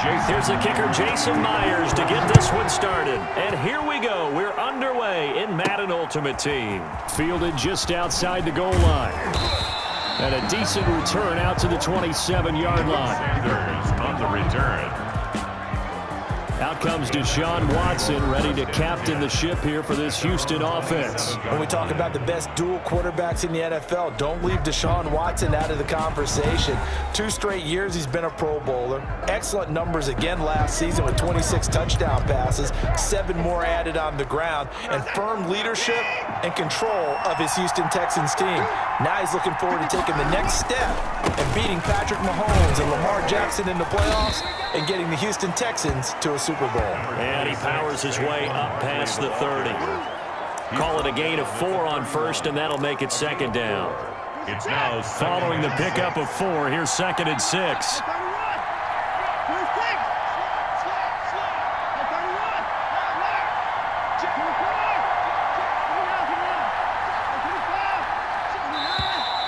Here's the kicker, Jason Myers, to get this one started. And here we go. We're underway in Madden Ultimate Team. Fielded just outside the goal line. And a decent return out to the 27-yard line. Sanders on the return. Out comes Deshaun Watson, ready to captain the ship here for this Houston offense. When we talk about the best dual quarterbacks in the NFL, don't leave Deshaun Watson out of the conversation. 2 straight years he's been a Pro Bowler. Excellent numbers again last season with 26 touchdown passes, 7 more added on the ground, and firm leadership and control of his Houston Texans team. Now he's looking forward to taking the next step and beating Patrick Mahomes and Lamar Jackson in the playoffs and getting the Houston Texans to a Super Bowl. And he powers his way up past the 30. Call it a gain of 4 on first, and that'll make it second down. It's now following the pickup of 4. Here's 2nd and 6.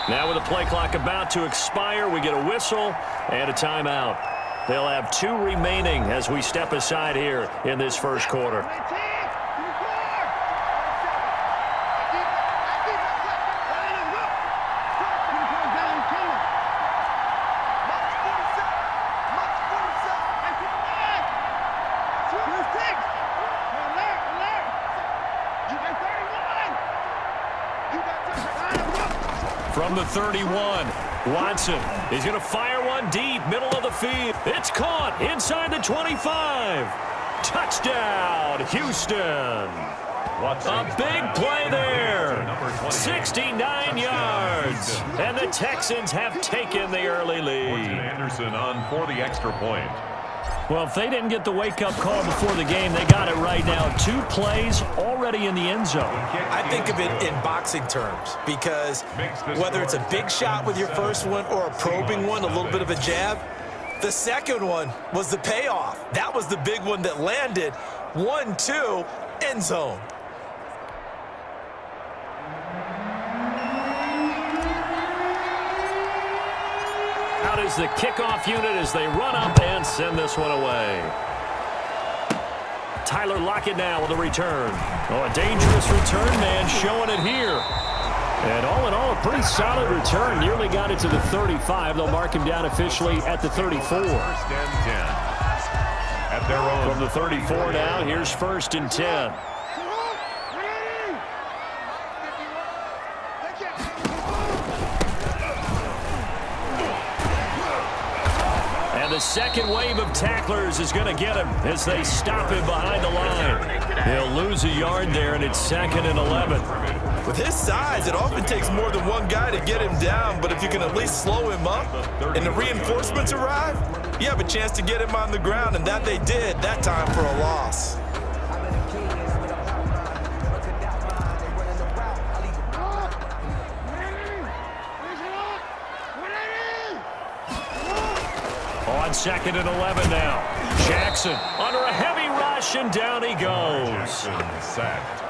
Now with the play clock about to expire, we get a whistle and a timeout. They'll have 2 remaining as we step aside here in this first quarter. From the 31, Watson is going to fire one deep, middle of the field. It's caught inside the 25. Touchdown, Houston. A big play there. 69 yards. And the Texans have taken the early lead. Anderson on for the extra point. Well, if they didn't get the wake-up call before the game, they got it right now. 2 plays already in the end zone. I think of it in boxing terms because whether it's a big shot with your first one or a probing one, a little bit of a jab, the second one was the payoff. That was the big one that landed. 1-2, end zone. Out is the kickoff unit as they run up and send this one away. Tyler Lockett now with a return. Oh, a dangerous return man showing it here. And all in all, a pretty solid return. Nearly got it to the 35. They'll mark him down officially at the 34. First and 10. At their own. From the 34 now, here's 1st and 10. And the second wave of tacklers is going to get him as they stop him behind the line. He'll lose a yard there, and it's 2nd and 11. With his size, it often takes more than one guy to get him down, but if you can at least slow him up and the reinforcements arrive, you have a chance to get him on the ground, and that they did that time for a loss. On 2nd and 11 now. Jackson under a heavy rush, and down he goes. Sacked.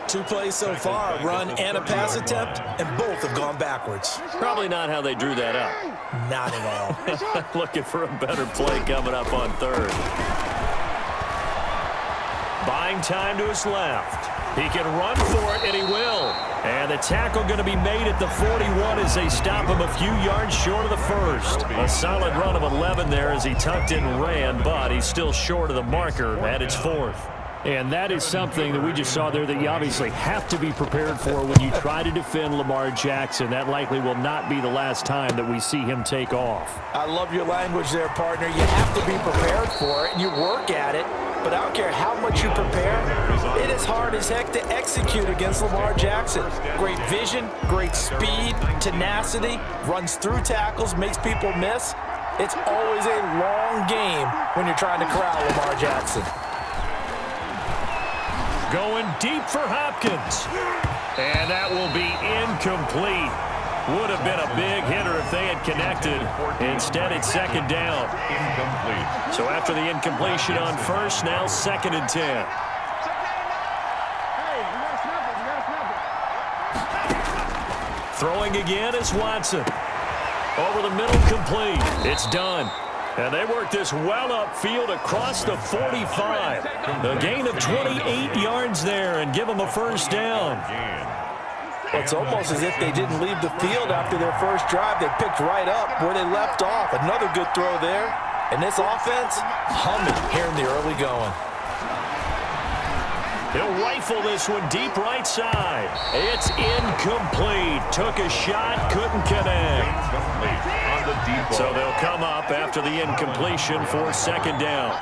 2 plays so far, a run and a pass attempt, and both have gone backwards. Probably not how they drew that up. Not at all. Looking for a better play coming up on 3rd. Buying time to his left. He can run for it, and he will. And the tackle going to be made at the 41 as they stop him a few yards short of the first. A solid run of 11 there as he tucked in and ran, but he's still short of the marker at its 4th. And that is something that we just saw there that you obviously have to be prepared for when you try to defend Lamar Jackson. That likely will not be the last time that we see him take off. I love your language there, partner. You have to be prepared for it, and you work at it. But I don't care how much you prepare, it is hard as heck to execute against Lamar Jackson. Great vision, great speed, tenacity, runs through tackles, makes people miss. It's always a long game when you're trying to corral Lamar Jackson. Going deep for Hopkins. And that will be incomplete. Would have been a big hitter if they had connected. Instead, it's 2nd down. Incomplete. So after the incompletion on 1st, now 2nd and 10. Throwing again is Watson. Over the middle, complete. It's done. And they work this well upfield across the 45. A gain of 28 yards there and give them a first down. It's almost as if they didn't leave the field after their first drive. They picked right up where they left off. Another good throw there. And this offense, humming here in the early going. He'll rifle this one deep right side. It's incomplete. Took a shot, couldn't connect. So they'll come up after the incompletion for second down.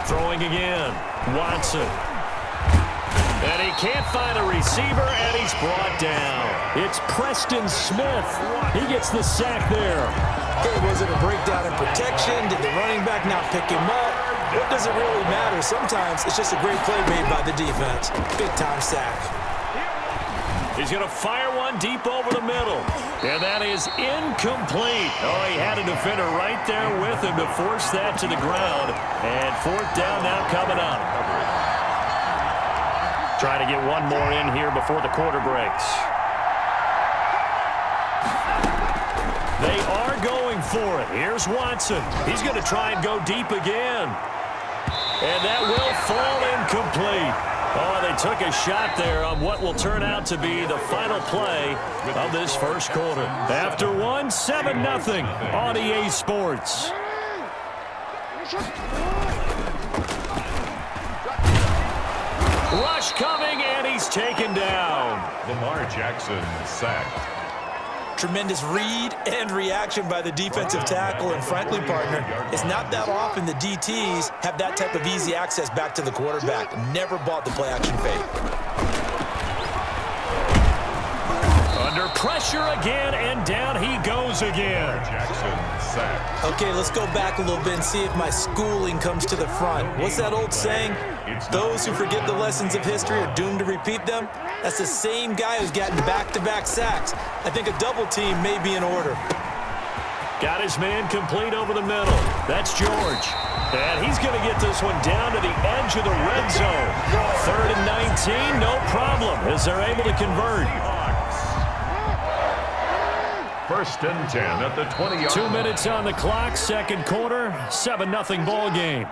Throwing again. Watson. And he can't find a receiver, and he's brought down. It's Preston Smith. He gets the sack there. Hey, was it a breakdown in protection? Did the running back not pick him up? What does it really matter? Sometimes it's just a great play made by the defense. Big-time sack. He's going to fire one deep over the middle. And that is incomplete. Oh, he had a defender right there with him to force that to the ground. And fourth down now coming up. Trying to get one more in here before the quarter breaks. They are going for it. Here's Watson. He's going to try and go deep again. And that will fall incomplete. Oh, they took a shot there on what will turn out to be the final play of this first quarter. After one, 7-0 on EA Sports. Rush coming, and he's taken down. Lamar Jackson sacked. Tremendous read and reaction by the defensive tackle, and frankly, partner, it's not that often the DTs have that type of easy access back to the quarterback. Never bought the play-action fake. Under pressure again, and down he goes again. Jackson sacked. Okay, let's go back a little bit and see if my schooling comes to the front. What's that old saying? Those who forget the lessons of history are doomed to repeat them. That's the same guy who's gotten back-to-back sacks. I think a double team may be in order. Got his man complete over the middle. That's George. And he's going to get this one down to the edge of the red zone. 3rd and 19, no problem, as they're able to convert. 1st and 10 at the 20-yard 2 minutes on the clock, second quarter, 7-0 ball game.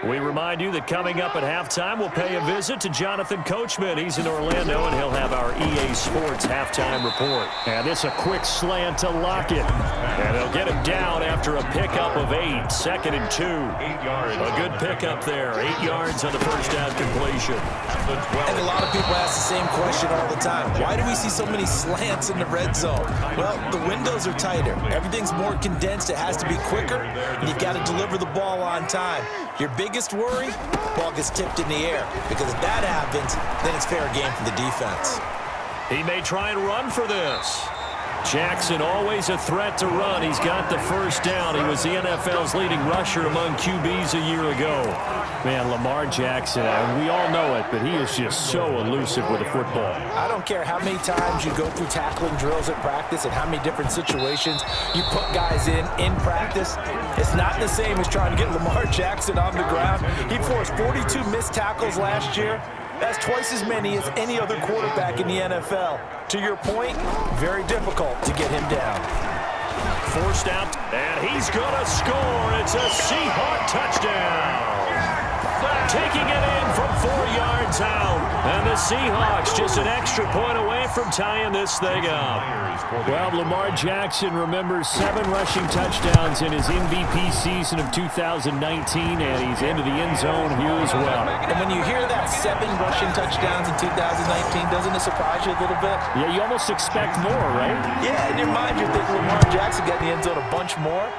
We remind you that coming up at halftime, we'll pay a visit to Jonathan Coachman. He's in Orlando, and he'll have our EA Sports halftime report. And it's a quick slant to Lockett. And they'll get him down after a pickup of 8. 2nd and 2. 8 yards. A good pickup there. 8 yards on the first down completion. And a lot of people ask the same question all the time. Why do we see so many slants in the red zone? Well, the windows are tighter. Everything's more condensed. It has to be quicker, and you've got to deliver the ball on time. Your biggest worry, ball gets tipped in the air, because if that happens, then it's fair game for the defense. He may try and run for this. Jackson always a threat to run. He's got the first down. He was the NFL's leading rusher among QBs a year ago. Man, Lamar Jackson, we all know it, but he is just so elusive with the football. I don't care how many times you go through tackling drills at practice and how many different situations you put guys in practice. It's not the same as trying to get Lamar Jackson on the ground. He forced 42 missed tackles last year. That's twice as many as any other quarterback in the NFL. To your point, very difficult to get him down. Forced out, and he's going to score. It's a Seahawk touchdown. Taking it in from 4 yards out. And the Seahawks just an extra point away from tying this thing up. Well, Lamar Jackson remembers 7 rushing touchdowns in his MVP season of 2019, and he's into the end zone here as well. And when you hear that 7 rushing touchdowns in 2019, doesn't it surprise you a little bit? Yeah, you almost expect more, right? Yeah, in your mind, you're thinking Lamar Jackson got in the end zone a bunch more.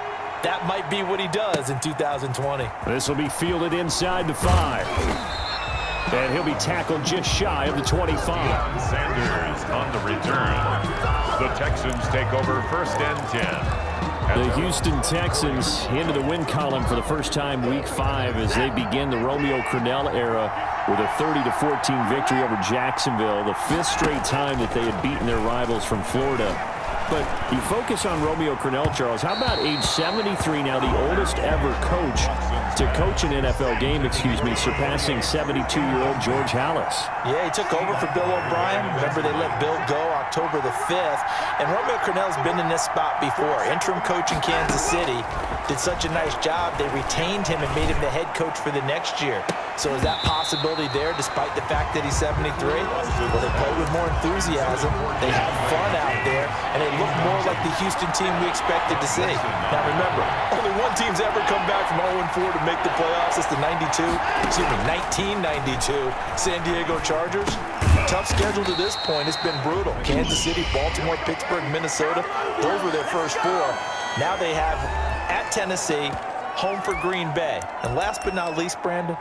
That might be what he does in 2020. This will be fielded inside the 5. And he'll be tackled just shy of the 25. Sanders on the return. The Texans take over 1st and 10. The Houston Texans into the win column for the first time week 5 as they begin the Romeo Crennel era with a 30-14 victory over Jacksonville, the 5th straight time that they had beaten their rivals from Florida. but you focus on Romeo Crennel, Charles. How about age 73 now, the oldest ever coach to coach an NFL game, surpassing 72-year-old George Halas. Yeah, he took over for Bill O'Brien. Remember, they let Bill go October the 5th. And Romeo Crennel's been in this spot before. Interim coach in Kansas City. Did such a nice job, they retained him and made him the head coach for the next year. So is that possibility there despite the fact that he's 73? Well, they play with more enthusiasm. They have fun out there, and they look more like the Houston team we expected to see. Now remember, only one team's ever come back from 0-4 to make the playoffs. It's the 1992 San Diego Chargers. Tough schedule to this point. It's been brutal. Kansas City, Baltimore, Pittsburgh, Minnesota. Those were their first four. Now they have at Tennessee, home for Green Bay. And last but not least, Brandon,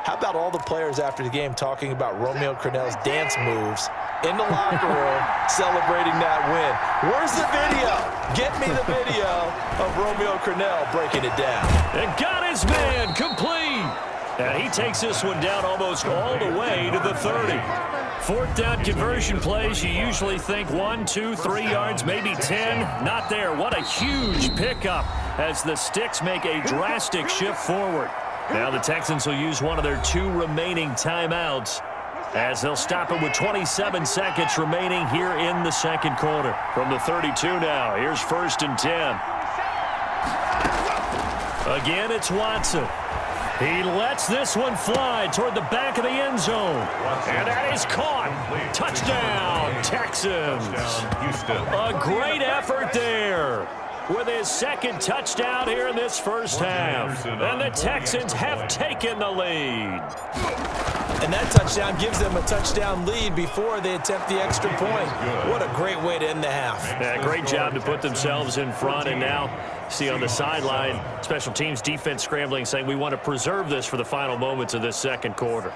how about all the players after the game talking about Romeo Crennel's dance moves in the locker room celebrating that win? Where's the video? Get me the video of Romeo Crennel breaking it down. And got his man complete. And he takes this one down almost all the way to the 30. Fourth down conversion plays, you usually think 1, 2, 3 yards, maybe 10. Not there. What a huge pickup as the Sticks make a drastic shift forward. Now the Texans will use one of their 2 remaining timeouts as they'll stop it with 27 seconds remaining here in the second quarter. From the 32 now, here's 1st and 10. Again, it's Watson. He lets this one fly toward the back of the end zone. And that is caught. Touchdown, Texans. A great effort there with his second touchdown here in this first half. And the Texans have taken the lead. And that touchdown gives them a touchdown lead before they attempt the extra point. What a great way to end the half. Yeah, great job to put themselves in front. And now, see on the sideline, special teams defense scrambling, saying we want to preserve this for the final moments of this second quarter.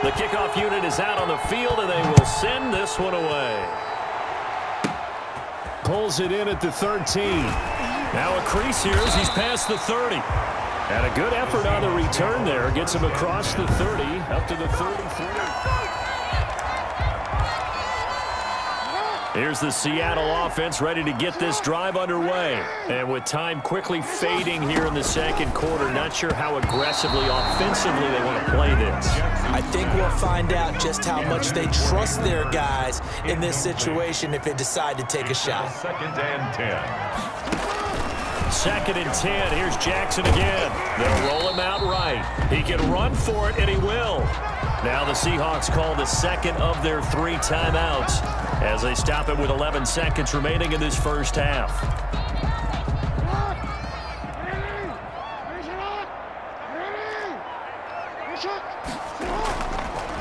The kickoff unit is out on the field, and they will send this one away. Pulls it in at the 13. Now a crease here as he's past the 30. And a good effort on the return there. Gets him across the 30, up to the 33. Here's the Seattle offense ready to get this drive underway. And with time quickly fading here in the second quarter, not sure how aggressively, offensively they want to play this. I think we'll find out just how much they trust their guys in this situation if they decide to take a shot. 2nd and 10. 2nd and 10. Here's Jackson again. They'll roll him out right. He can run for it, and he will. Now the Seahawks call the second of their 3 timeouts as they stop it with 11 seconds remaining in this first half.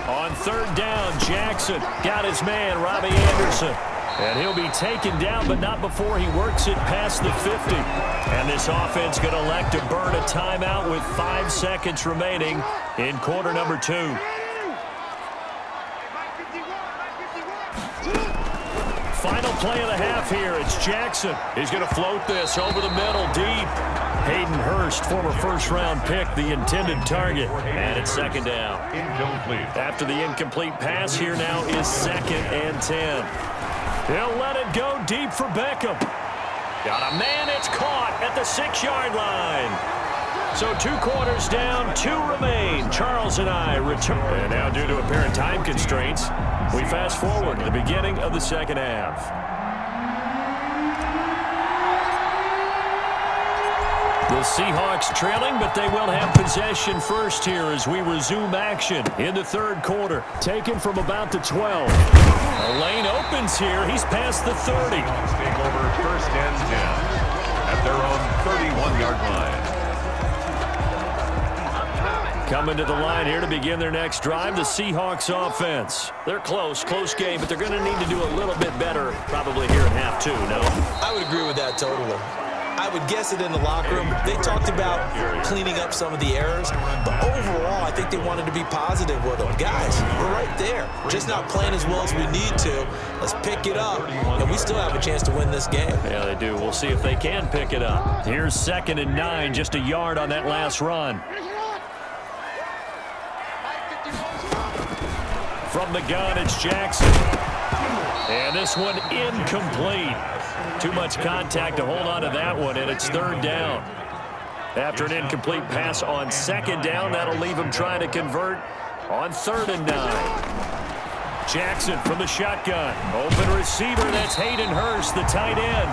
On 3rd down, Jackson got his man, Robbie Anderson. And he'll be taken down, but not before he works it past the 50. And this offense going to elect to burn a timeout with 5 seconds remaining in quarter number 2. Final play of the half here. It's Jackson. He's going to float this over the middle deep. Hayden Hurst, former first-round pick, the intended target. And it's 2nd down. Incomplete. After the incomplete pass, here now is 2nd and 10. He'll let it go deep for Beckham. Got a man, it's caught at the 6-yard line. So 2 quarters down, 2 remain. Charles and I return. And now due to apparent time constraints, we fast forward to the beginning of the second half. The Seahawks trailing, but they will have possession first here as we resume action in the third quarter. Taken from about the 12. A lane opens here. He's past the 30. Take over 1st and 10 at their own 31-yard line. Coming to the line here to begin their next drive, the Seahawks offense. They're close game, but they're going to need to do a little bit better probably here in half 2, no? I would agree with that totally. I would guess it in the locker room. They talked about cleaning up some of the errors, but overall, I think they wanted to be positive with them. Guys, we're right there. Just not playing as well as we need to. Let's pick it up, and we still have a chance to win this game. Yeah, they do. We'll see if they can pick it up. Here's 2nd and 9, just a yard on that last run. From the gun, it's Jackson. And this one incomplete. Too much contact to hold on to that one, and it's 3rd down. After an incomplete pass on 2nd down, that'll leave him trying to convert on 3rd and 9. Jackson from the shotgun. Open receiver, that's Hayden Hurst, the tight end.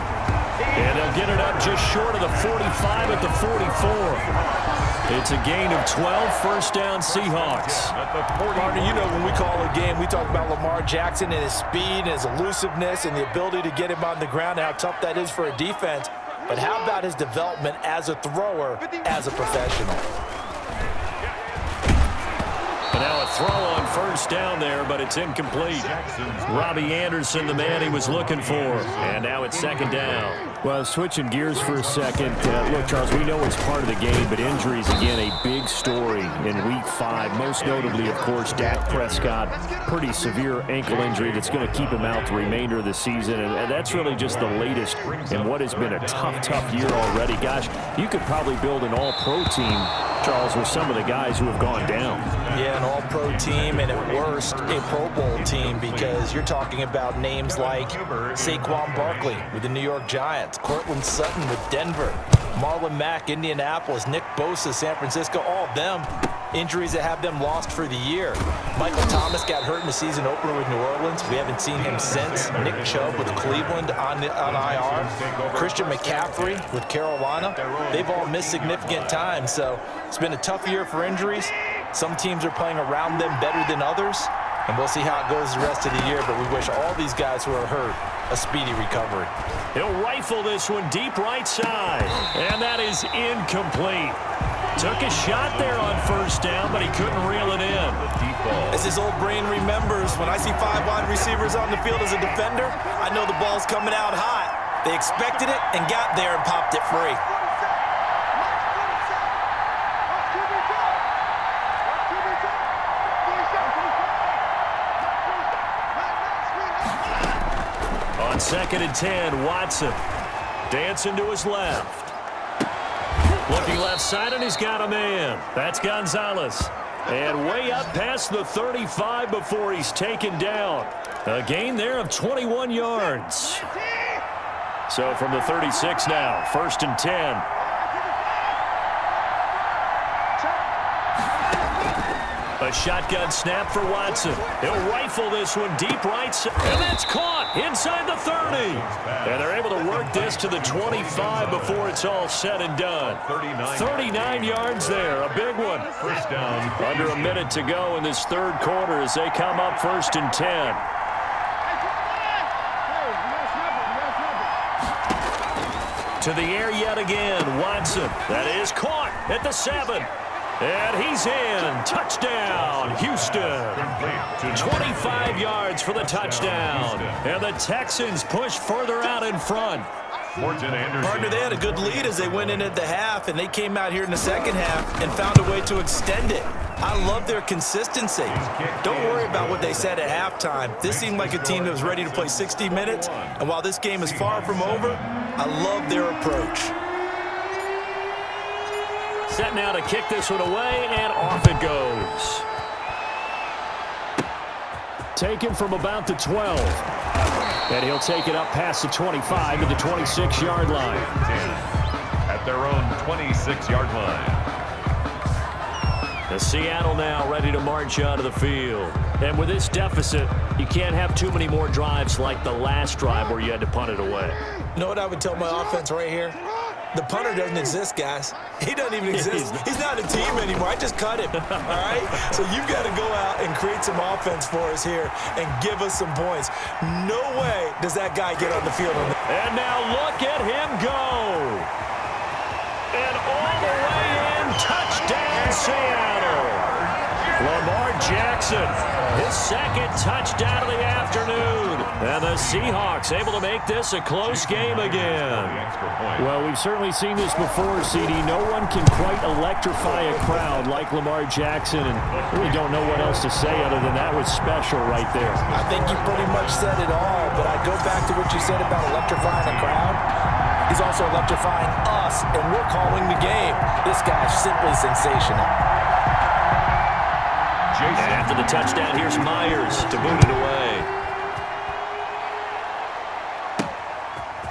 And they'll get it up just short of the 45 at the 44. It's a gain of 12, 1st down Seahawks. Partner, you know when we call a game, we talk about Lamar Jackson and his speed and his elusiveness and the ability to get him on the ground and how tough that is for a defense. But how about his development as a thrower, as a professional? And now a throw on 1st down there, but it's incomplete. Robbie Anderson, the man he was looking for. And now it's 2nd down. Well, switching gears for a second. Look, Charles, we know it's part of the game, but injuries, again, a big story in Week 5. Most notably, of course, Dak Prescott. Pretty severe ankle injury that's going to keep him out the remainder of the season. And that's really just the latest in what has been a tough year already. Gosh, you could probably build an all-pro team, Charles, with some of the guys who have gone down. Yeah, an all-pro team, and at worst, a Pro Bowl team, because you're talking about names like Saquon Barkley with the New York Giants, Cortland Sutton with Denver, Marlon Mack, Indianapolis, Nick Bosa, San Francisco, all of them injuries that have them lost for the year. Michael Thomas got hurt in the season opener with New Orleans. We haven't seen him since. Nick Chubb with Cleveland on IR. Christian McCaffrey with Carolina. They've all missed significant time, so it's been a tough year for injuries. Some teams are playing around them better than others, and we'll see how it goes the rest of the year, but we wish all these guys who are hurt a speedy recovery. He'll rifle this one deep right side, and that is incomplete. Took a shot there on 1st down, but he couldn't reel it in. As his old brain remembers, when I see 5 wide receivers on the field as a defender, I know the ball's coming out hot. They expected it and got there and popped it free. On 2nd and 10, Watson dancing to his left. Looking left side, and he's got a man. That's Gonzalez. And way up past the 35 before he's taken down. A gain there of 21 yards. So from the 36 now, 1st and 10. A shotgun snap for Watson. He'll rifle this one deep right side. And that's caught inside the 30. And they're able to work this to the 25 before it's all said and done. 39 yards there, a big one. 1st down. Under a minute to go in this 3rd quarter as they come up 1st and 10. To the air yet again, Watson. That is caught at the 7. And he's in. Touchdown, Houston. 25 yards for the touchdown. And the Texans push further out in front. Partner, they had a good lead as they went in at the half, and they came out here in the 2nd half and found a way to extend it. I love their consistency. Don't worry about what they said at halftime. This seemed like a team that was ready to play 60 minutes, and while this game is far from over, I love their approach. Set now to kick this one away, and off it goes. Taken from about the 12. And he'll take it up past the 25 to the 26-yard line. At their own 26-yard line. The Seattle now ready to march onto the field. And with this deficit, you can't have too many more drives like the last drive where you had to punt it away. You know what I would tell my offense right here? The punter doesn't exist, guys. He doesn't even exist. He's not a team anymore. I just cut him, all right? So you've got to go out and create some offense for us here and give us some points. No way does that guy get on the field. And now look at him go. And all the way in, touchdown, Seattle. Lamar Jackson, his second touchdown of the afternoon. And the Seahawks able to make this a close game again. Well, we've certainly seen this before, CD. No one can quite electrify a crowd like Lamar Jackson, and really don't know what else to say other than that was special right there. I think you pretty much said it all, but I go back to what you said about electrifying a crowd. He's also electrifying us, and we're calling the game. This guy's simply sensational. After the touchdown, here's Myers to boot it away.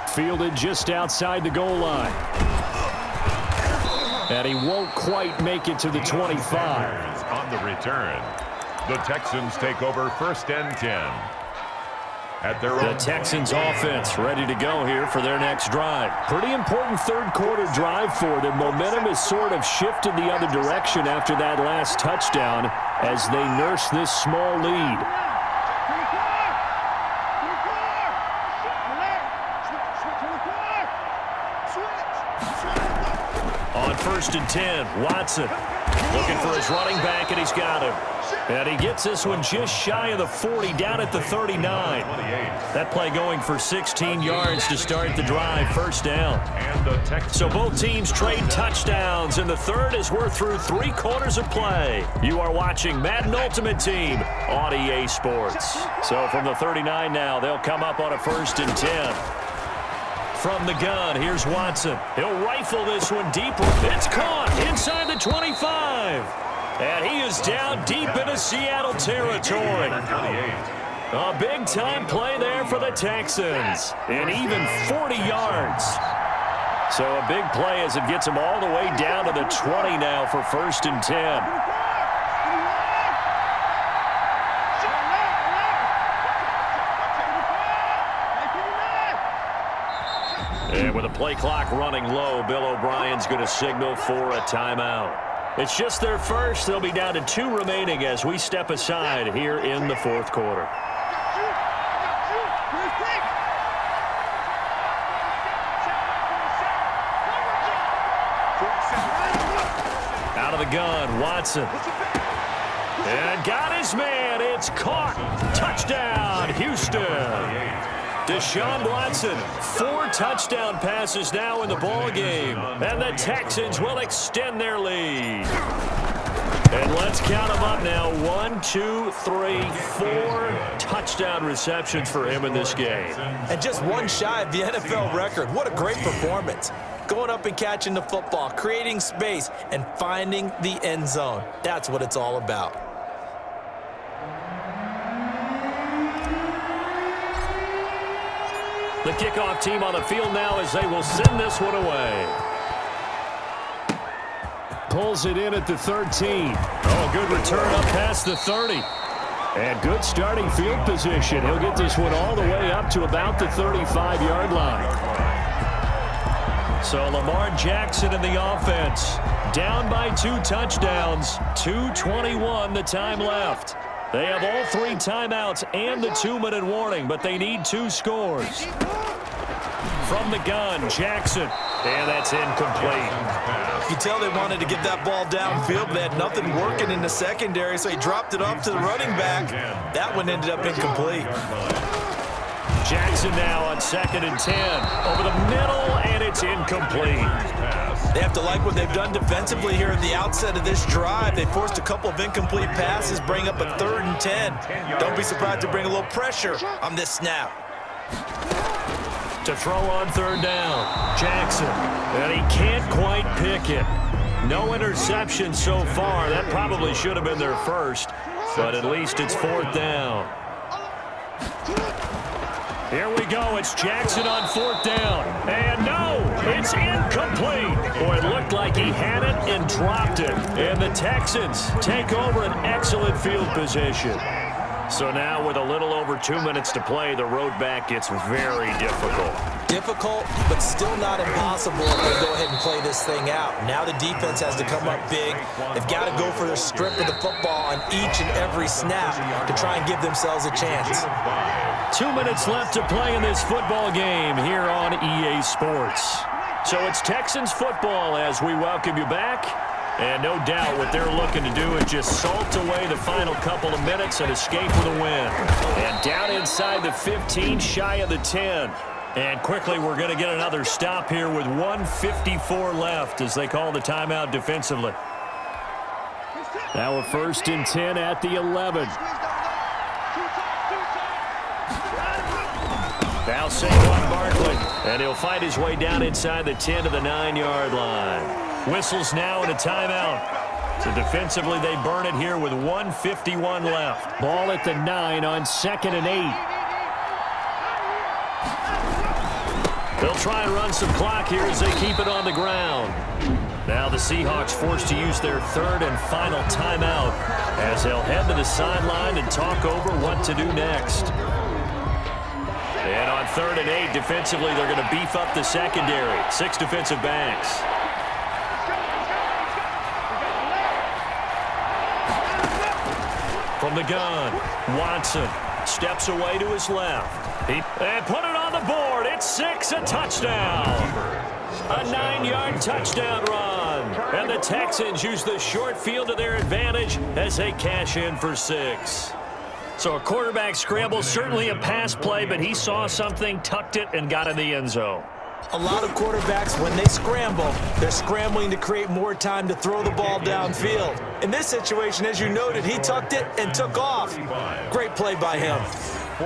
Fielded just outside the goal line. And he won't quite make it to the 25. On the return, the Texans take over 1st and 10. At their the Texans offense ready to go here for their next drive. Pretty important third quarter drive for them. Momentum has sort of shifted the other direction after that last touchdown as they nurse this small lead. On 1st and 10, Watson looking for his running back, and he's got him. And he gets this one just shy of the 40, down at the 39. That play going for 16 yards to start the drive, 1st down. So both teams trade touchdowns, and the third as we're through 3 quarters of play. You are watching Madden Ultimate Team on EA Sports. So from the 39 now, they'll come up on a 1st and 10. From the gun, here's Watson. He'll rifle this one deeper. It's caught inside the 25. And he is down deep into Seattle territory. A big-time play there for the Texans. And even 40 yards. So a big play as it gets him all the way down to the 20 now for 1st and 10. And with a play clock running low, Bill O'Brien's going to signal for a timeout. It's just their first. They'll be down to 2 remaining as we step aside here in the 4th quarter. Out of the gun, Watson. And got his man. It's caught. Touchdown, Houston. Deshaun Watson, 4 touchdown passes now in the ballgame. And the Texans will extend their lead. And let's count them up now. 1, 2, 3, 4 touchdown receptions for him in this game. And just one shy of the NFL record. What a great performance. Going up and catching the football, creating space, and finding the end zone. That's what it's all about. The kickoff team on the field now as they will send this one away. Pulls it in at the 13. Oh, good return up past the 30. And good starting field position. He'll get this one all the way up to about the 35-yard line. So Lamar Jackson in the offense. Down by 2 touchdowns. 2:21 the time left. They have all 3 timeouts and the 2-minute warning, but they need 2 scores. From the gun, Jackson. And that's incomplete. You tell they wanted to get that ball downfield. They had nothing working in the secondary, so he dropped it off to the running back. That one ended up incomplete. Jackson now on 2nd and 10. Over the middle, and it's incomplete. They have to like what they've done defensively here at the outset of this drive. They forced a couple of incomplete passes, bring up a 3rd and 10. Don't be surprised to bring a little pressure on this snap. To throw on 3rd down, Jackson. And he can't quite pick it. No interception so far. That probably should have been their first, but at least it's 4th down. Here we go. It's Jackson on 4th down. And no, it's incomplete. Boy, it looked like he had it and dropped it. And the Texans take over an excellent field position. So now with a little over 2 minutes to play, the road back gets very difficult. Difficult, but still not impossible if they go ahead and play this thing out. Now the defense has to come up big. They've got to go for their strip of the football on each and every snap to try and give themselves a chance. 2 minutes left to play in this football game here on EA Sports. So it's Texans football as we welcome you back. And no doubt what they're looking to do is just salt away the final couple of minutes and escape with a win. And down inside the 15, shy of the 10. And quickly we're going to get another stop here with 1:54 left as they call the timeout defensively. Now a 1st and 10 at the 11. Now Saquon Barkley, and he'll fight his way down inside the 10 to the 9-yard line. Whistles now in a timeout. So defensively they burn it here with 1:51 left. Ball at the 9 on 2nd and 8. They'll try and run some clock here as they keep it on the ground. Now the Seahawks forced to use their 3rd and final timeout as they'll head to the sideline and talk over what to do next. And on 3rd and 8, defensively, they're going to beef up the secondary. 6 defensive backs. From the gun, Watson steps away to his left. And put it on the board. It's 6, a touchdown. A 9-yard touchdown run. And the Texans use the short field to their advantage as they cash in for 6. So a quarterback scramble, certainly a pass play, but he saw something, tucked it, and got in the end zone. A lot of quarterbacks, when they scramble, they're scrambling to create more time to throw the ball downfield. In this situation, as you noted, he tucked it and took off. Great play by him.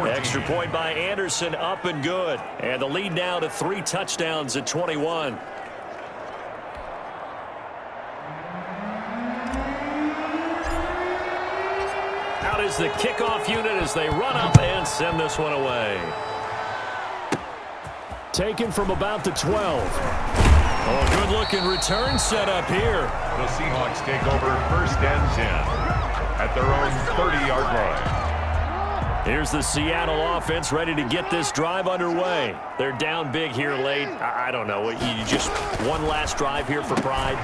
Extra point by Anderson, up and good. And the lead now to 3 touchdowns at 21. Out is the kickoff unit as they run up and send this one away. Taken from about the 12. Oh, good-looking return set up here. The Seahawks take over 1st and 10 at their own 30-yard line. Here's the Seattle offense ready to get this drive underway. They're down big here late. I don't know. You just one last drive here for pride?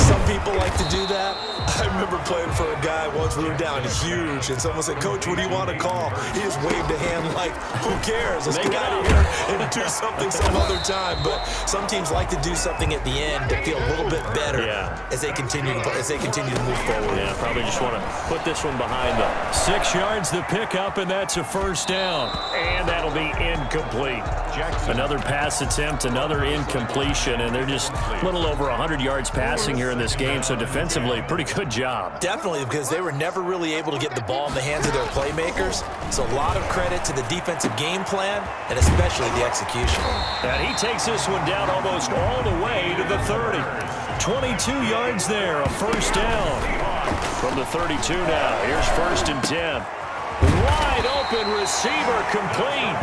Some people like to do that. I remember playing for a guy once. We were down huge, and someone said, "Coach, what do you want to call?" He just waved a hand like, "Who cares? Let's get out of here and do something some other time." But some teams like to do something at the end to feel a little bit better as they continue to move forward. Yeah, probably just want to put this one behind them. 6 yards the pickup, and that's a 1st down. And that'll be incomplete. Another pass attempt, another incompletion, and they're just a little over 100 yards passing here in this game. So defensively, pretty good job. Definitely, because they were never really able to get the ball in the hands of their playmakers. So a lot of credit to the defensive game plan and especially the execution. And he takes this one down almost all the way to the 30. 22 yards there, a 1st down. From the 32 now, here's 1st and 10. Wide open receiver complete.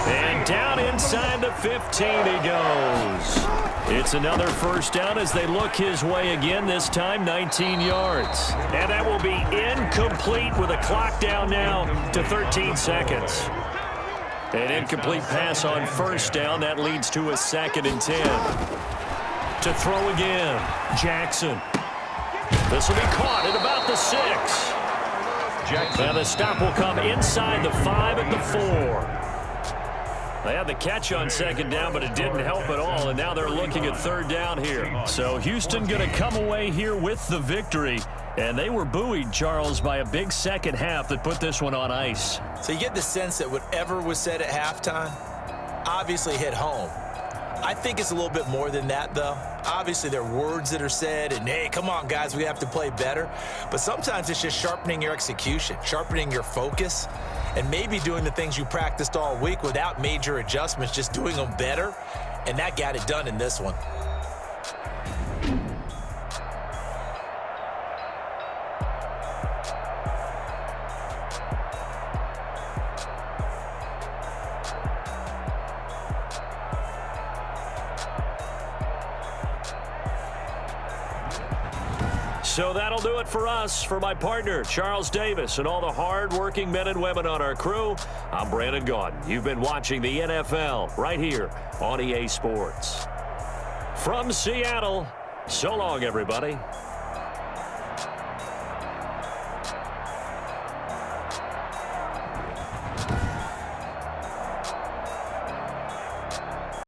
And down inside the 15 he goes. It's another 1st down as they look his way again, this time 19 yards. And that will be incomplete with a clock down now to 13 seconds. An incomplete pass on 1st down. That leads to a 2nd and 10. To throw again, Jackson. This will be caught at about the 6. Now the stop will come inside the 5 at the 4. They had the catch on 2nd down, but it didn't help at all, and now they're looking at 3rd down here. So Houston going to come away here with the victory, and they were buoyed, Charles, by a big second half that put this one on ice. So you get the sense that whatever was said at halftime obviously hit home. I think it's a little bit more than that, though. Obviously, there are words that are said, and, hey, come on, guys, we have to play better. But sometimes it's just sharpening your execution, sharpening your focus, and maybe doing the things you practiced all week without major adjustments, just doing them better, and that got it done in this one. So that'll do it for us. For my partner, Charles Davis, and all the hard-working men and women on our crew, I'm Brandon Gaudin. You've been watching the NFL right here on EA Sports. From Seattle, so long, everybody.